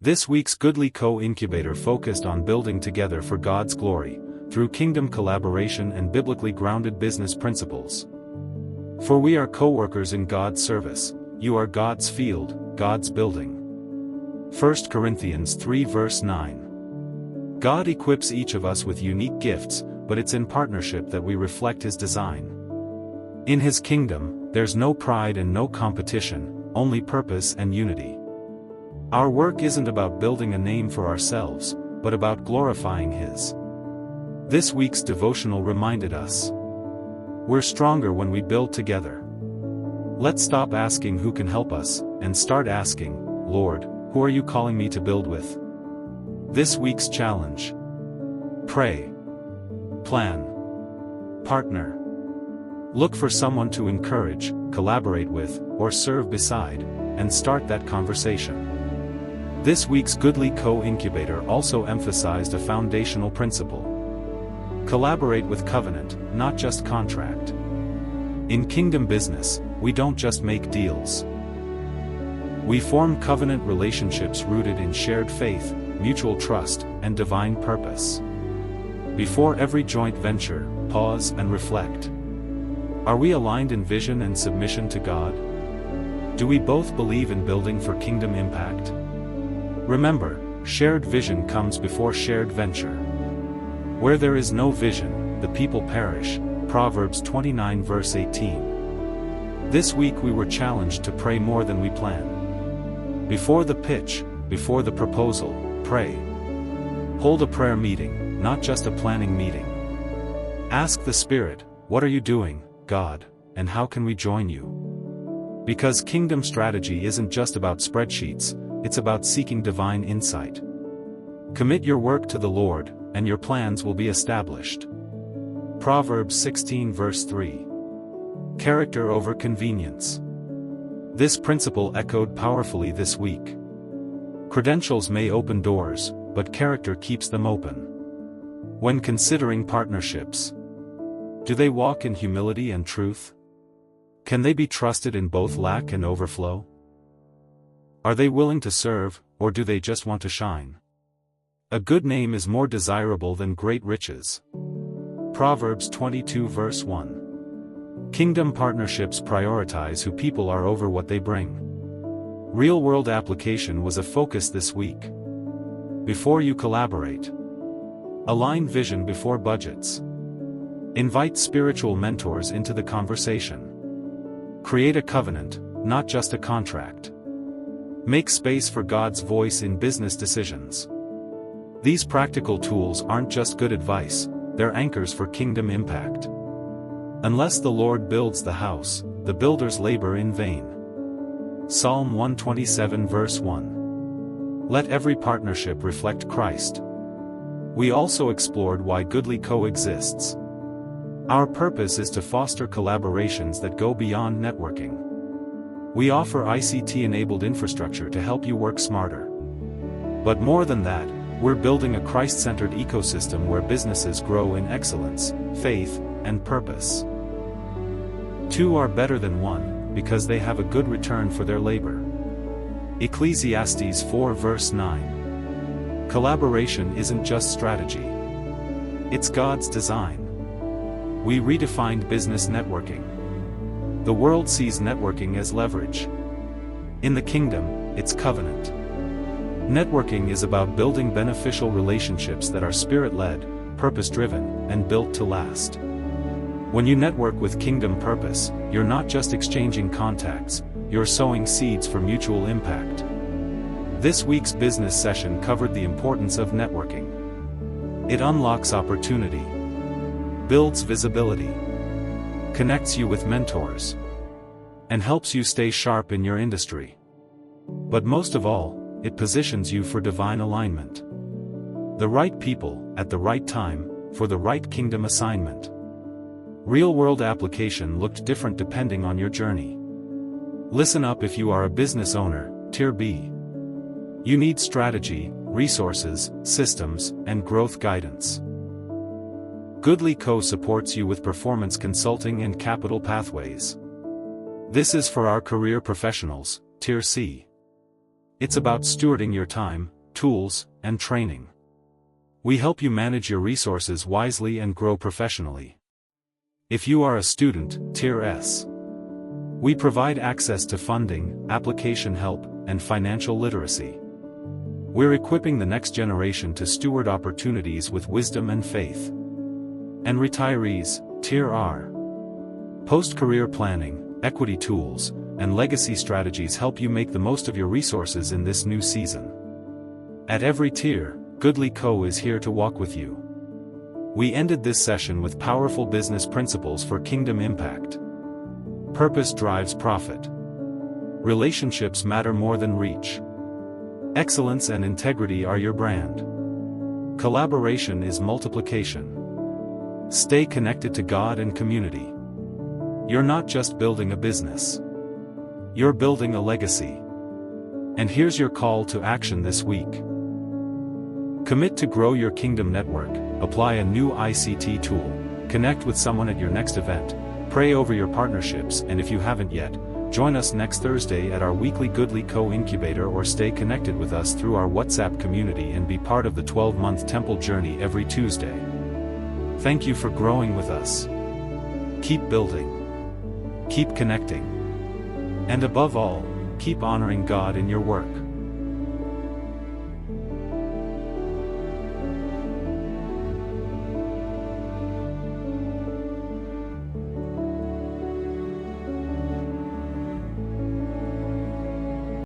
This week's Goodly Co-Incubator focused on building together for God's glory, through kingdom collaboration and biblically grounded business principles. For we are co-workers in God's service, you are God's field, God's building. 1 Corinthians 3 verse 9. God equips each of us with unique gifts, but it's in partnership that we reflect His design. In His kingdom, there's no pride and no competition, only purpose and unity. Our work isn't about building a name for ourselves, but about glorifying His. This week's devotional reminded us. We're stronger when we build together. Let's stop asking who can help us, and start asking, Lord, who are you calling me to build with? This week's challenge. Pray. Plan. Partner. Look for someone to encourage, collaborate with, or serve beside, and start that conversation. This week's Goodly Co-Incubator also emphasized a foundational principle. Collaborate with covenant, not just contract. In kingdom business, we don't just make deals. We form covenant relationships rooted in shared faith, mutual trust, and divine purpose. Before every joint venture, pause and reflect. Are we aligned in vision and submission to God? Do we both believe in building for kingdom impact? Remember, shared vision comes before shared venture. Where there is no vision, the people perish. Proverbs 29 verse 18. This week we were challenged to pray more than we plan. Before the pitch, before the proposal, pray. Hold a prayer meeting, not just a planning meeting. Ask the Spirit, what are you doing, God, and how can we join you? Because kingdom strategy isn't just about spreadsheets, it's about seeking divine insight. Commit your work to the Lord, and your plans will be established. Proverbs 16 verse 3. Character over convenience. This principle echoed powerfully this week. Credentials may open doors, but character keeps them open. When considering partnerships, do they walk in humility and truth? Can they be trusted in both lack and overflow? Are they willing to serve, or do they just want to shine? A good name is more desirable than great riches. Proverbs 22 verse 1. Kingdom partnerships prioritize who people are over what they bring. Real-world application was a focus this week. Before you collaborate, align vision before budgets. Invite spiritual mentors into the conversation. Create a covenant, not just a contract. Make space for God's voice in business decisions. These practical tools aren't just good advice, they're anchors for kingdom impact. Unless the Lord builds the house, the builders labor in vain. Psalm 127 verse 1. Let every partnership reflect Christ. We also explored why Goodly coexists. Our purpose is to foster collaborations that go beyond networking. We offer ICT-enabled infrastructure to help you work smarter. But more than that, we're building a Christ-centered ecosystem where businesses grow in excellence, faith, and purpose. Two are better than one, because they have a good return for their labor. Ecclesiastes 4 verse 9. Collaboration isn't just strategy. It's God's design. We redefined business networking. The world sees networking as leverage. In the kingdom, it's covenant. Networking is about building beneficial relationships that are spirit-led, purpose-driven, and built to last. When you network with kingdom purpose, you're not just exchanging contacts, you're sowing seeds for mutual impact. This week's business session covered the importance of networking. It unlocks opportunity, builds visibility, connects you with mentors, and helps you stay sharp in your industry. But most of all, it positions you for divine alignment. The right people, at the right time, for the right kingdom assignment. Real-world application looked different depending on your journey. Listen up if you are a business owner, Tier B. You need strategy, resources, systems, and growth guidance. Goodly Co supports you with performance consulting and capital pathways. This is for our career professionals, Tier C. It's about stewarding your time, tools, and training. We help you manage your resources wisely and grow professionally. If you are a student, Tier S. We provide access to funding, application help, and financial literacy. We're equipping the next generation to steward opportunities with wisdom and faith. And retirees, Tier R. Post-career planning, equity tools, and legacy strategies help you make the most of your resources in this new season. At every tier, Goodly Co. is here to walk with you. We ended this session with powerful business principles for kingdom impact. Purpose drives profit. Relationships matter more than reach. Excellence and integrity are your brand. Collaboration is multiplication. Stay connected to God and community. You're not just building a business. You're building a legacy. And here's your call to action this week. Commit to grow your kingdom network, apply a new ICT tool, connect with someone at your next event, pray over your partnerships, and if you haven't yet, join us next Thursday at our weekly Goodly Co. Incubator, or stay connected with us through our WhatsApp community and be part of the 12-month temple journey every Tuesday. Thank you for growing with us. Keep building. Keep connecting. And above all, keep honoring God in your work.